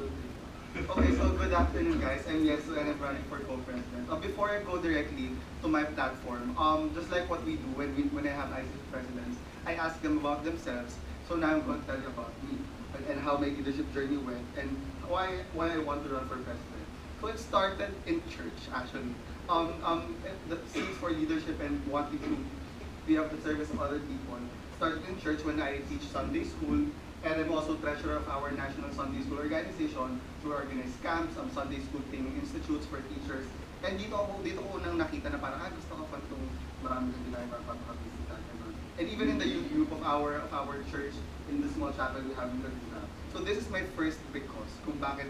Okay, so good afternoon, guys. I'm Yesu and I'm running for co-president. Before I go directly to my platform, just like what we do when I have ICC presidents, I ask them about themselves. So now I'm going to tell you about me and how my leadership journey went and why I want to run for president. So it started in church, actually. The seeds for leadership and wanting to be of the service of other people started in church when I teach Sunday school. And I'm also treasurer of our National Sunday School Organization to organize camps, Sunday School Training Institutes for teachers. And dito ko unang nakita na parang, gusto ko pa itong marami kang ginagawa para makabisita. And even in the youth group of our church, in the small chapel we have in Laguna. So this is my first big cause kung bakit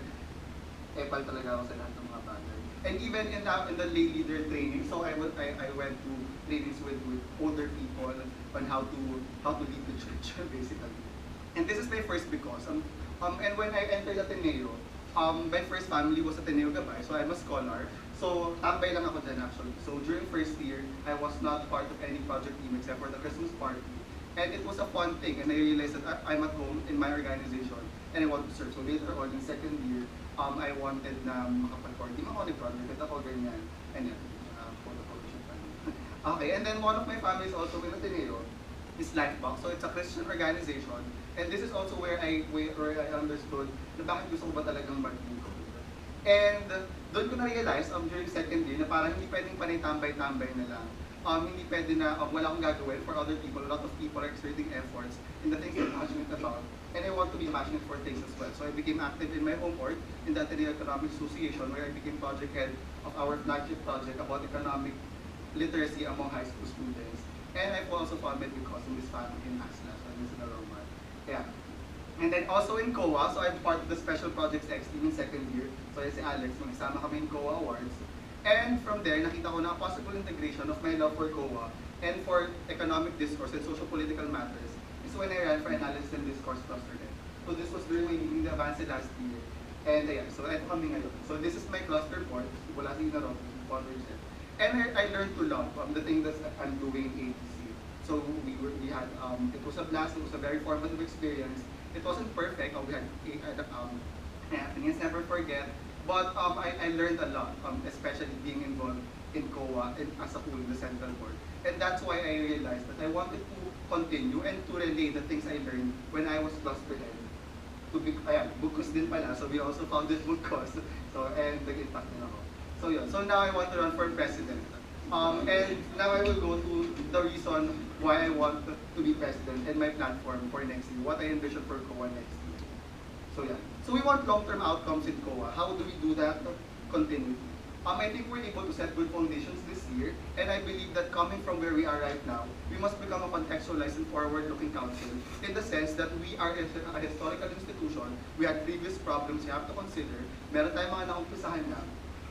epal talaga ako sa lahat ng mga bagay. And even in the lay leader training, so I went to trainings with older people on how to lead the church, basically. And this is my first because, and when I entered Ateneo, my first family was Ateneo Gabay, so I'm a scholar. So, tambay lang ako dyan actually. So, during first year, I was not part of any project team except for the Christmas party. And it was a fun thing, and I realized that I'm at home in my organization, and I want to serve. So, later on, in second year, I wanted na makapag-coordinate ako, nag-project ako, ganyan. And yan, okay, and then one of my families also in Ateneo is Lifebox. So, it's a Christian organization. And this is also where I understood na bakit gusto ko ba talagang mag-income. And doon ko na-realize during second year na parang hindi pwedeng panay-tambay-tambay na lang. Hindi pwede na wala akong gagawin for other people. A lot of people are exerting efforts in the things I'm passionate about. And I want to be passionate for things as well. So I became active in my home org, in the Ateneo Economic Association, where I became project head of our flagship project about economic literacy among high school students. And I've also found my because in this family in Asla, so this is the Roman. Yeah. And then also in COA, so I'm part of the Special Projects X team in second year. So yun si Alex, magsama kami in COA Awards. And from there, nakita ko na possible integration of my love for COA and for economic discourse and social-political matters is when I ran for analysis and discourse cluster then. So this was during my meeting the Avance last year. And yeah, so ito kami ngayon. So this is my cluster board, wala si Inarot, and I learned to love the thing that I'm doing in ATC. So we had it was a blast. It was a very formative experience. It wasn't perfect. We had things never forget. But I learned a lot, especially being involved in COA and as a whole in the central board. And that's why I realized that I wanted to continue and to relay the things I learned when I was cluster head. To be Bukos din pala. So we also founded Bukos. So and nag-impact din ako. So yeah. So now I want to run for president. And now I will go to the reason why I want to be president and my platform for next year, what I envision for COA next year. So yeah. So we want long-term outcomes in COA. How do we do that? Continuity. I think we're able to set good foundations this year, and I believe that coming from where we are right now, we must become a contextualized and forward-looking council in the sense that we are a historical institution. We had previous problems you have to consider. Meron tayong mga naumpisahan na.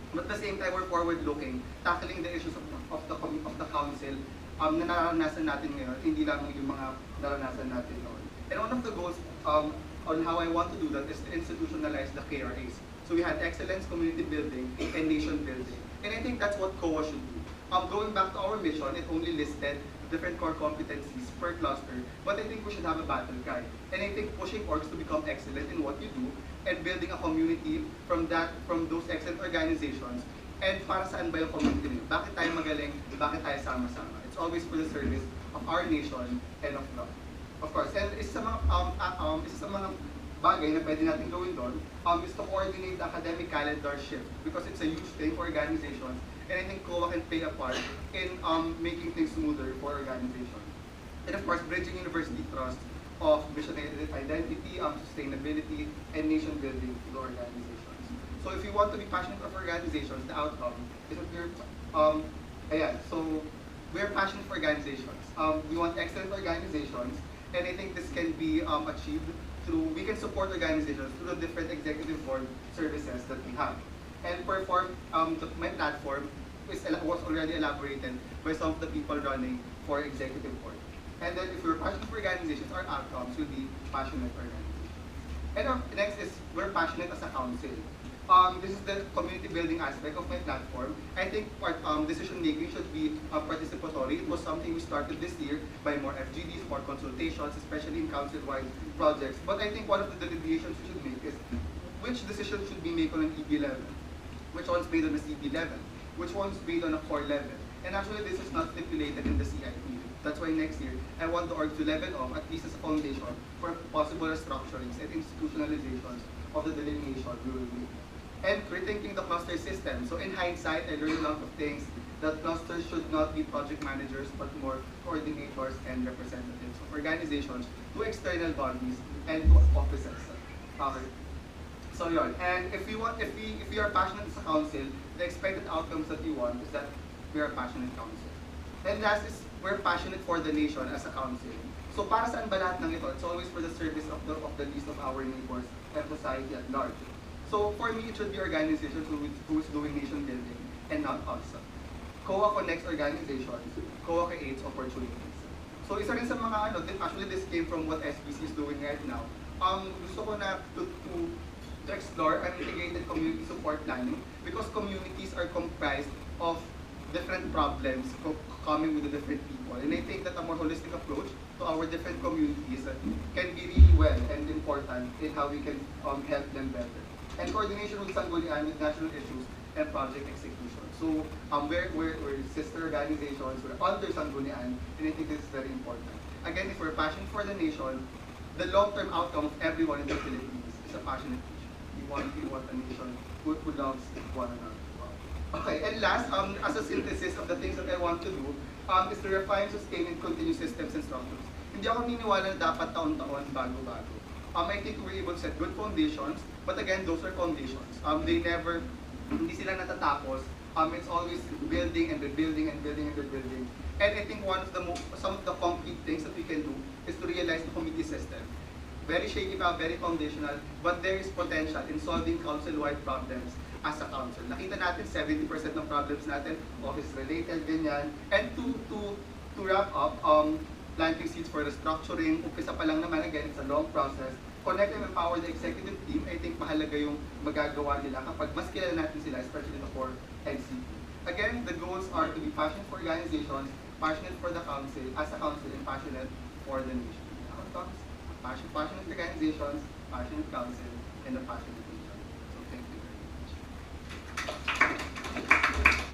But at the same time, we're forward-looking, tackling the issues of the council na naranasan natin ngayon, hindi lang yung mga naranasan natin noon. And one of the goals on how I want to do that is to institutionalize the KRAs. So we had excellence, community building, and nation building. And I think that's what COA should do. Going back to our mission, it only listed different core competencies per cluster, but I think we should have a battle cry. And I think pushing orgs to become excellent in what you do and building a community from those excellent organizations. And para saan ba yung community nyo? Bakit tayo magaling? Bakit tayo sama-sama? It's always for the service of our nation and of love. Of course, and isa sa mga bagay na pwede natin gawin doon is to coordinate the academic calendar shift because it's a huge thing for organizations. And I think COA can play a part in making things smoother for organizations. And of course, bridging university trust of mission identity, sustainability, and nation building to the organizations. So if you want to be passionate of organizations, the outcome is that we're passionate for organizations. We want excellent organizations, and I think this can be achieved through, we can support organizations through the different executive board services that we have. And perform, my platform was already elaborated by some of the people running for executive board. And then if we're passionate for organizations, our outcomes will be passionate organizations. And next is, we're passionate as a council. This is the community building aspect of my platform. I think decision making should be participatory. It was something we started this year by more FGDs, more consultations, especially in council-wide projects. But I think one of the delineations we should make is which make on an EB level, which one's based on a CB level, which one's based on a core level. And actually, this is not stipulated in the CIP. That's why next year, I want the org to level off, at least as a foundation, for possible restructurings and institutionalizations of the delineation we will make. And rethinking the cluster system. So in hindsight, I learned a lot of things, that clusters should not be project managers, but more coordinators and representatives of organizations to external bodies and to offices. Okay. So yun. And if we are passionate as a council, the expected outcomes that we want is that we are a passionate council. And last is, we're passionate for the nation as a council. So para saan ba lahat ng ito? It's always for the service of the least of our neighbors and society at large. So for me, it should be organizations who is doing nation building and not us. COA connects organizations, COA creates opportunities. So isa rin sa mga actually this came from what SBC is doing right now. Gusto ko na to explore an integrated community support planning because communities are comprised of different problems coming with the different people. And I think that a more holistic approach to our different communities can be really well and important in how we can help them better. And coordination with Sanggunian with national issues and project execution. So we're sister organizations, we're under Sanggunian, and I think this is very important. Again, if we're passionate for the nation, the long-term outcome of everyone in the Philippines is a passionate nation. We want a nation who loves one another. Okay, and last, as a synthesis of the things that I want to do, is to refine, sustain, and continue systems and structures. Hindi ako niniwala na dapat taon-taon, bago-bago. I think we're able to set good foundations, but again, those are foundations. Hindi sila natatapos. It's always building and rebuilding and building and rebuilding. And I think some of the concrete things that we can do is to realize the committee system. Very shaky pa, very foundational, but there is potential in solving council-wide problems as a council. Nakita natin 70% ng problems natin, office-related, ganyan. And to wrap up, planting seeds for restructuring, umpisa pa lang naman, again, it's a long process. Connect and empower the executive team. I think mahalaga yung magagawa nila kapag mas kilala natin sila, especially the core NCP. Again, the goals are to be passionate for organizations, passionate for the council, as a council, and passionate for the nation. Passionate organizations, passionate council, and a passionate nation. So thank you.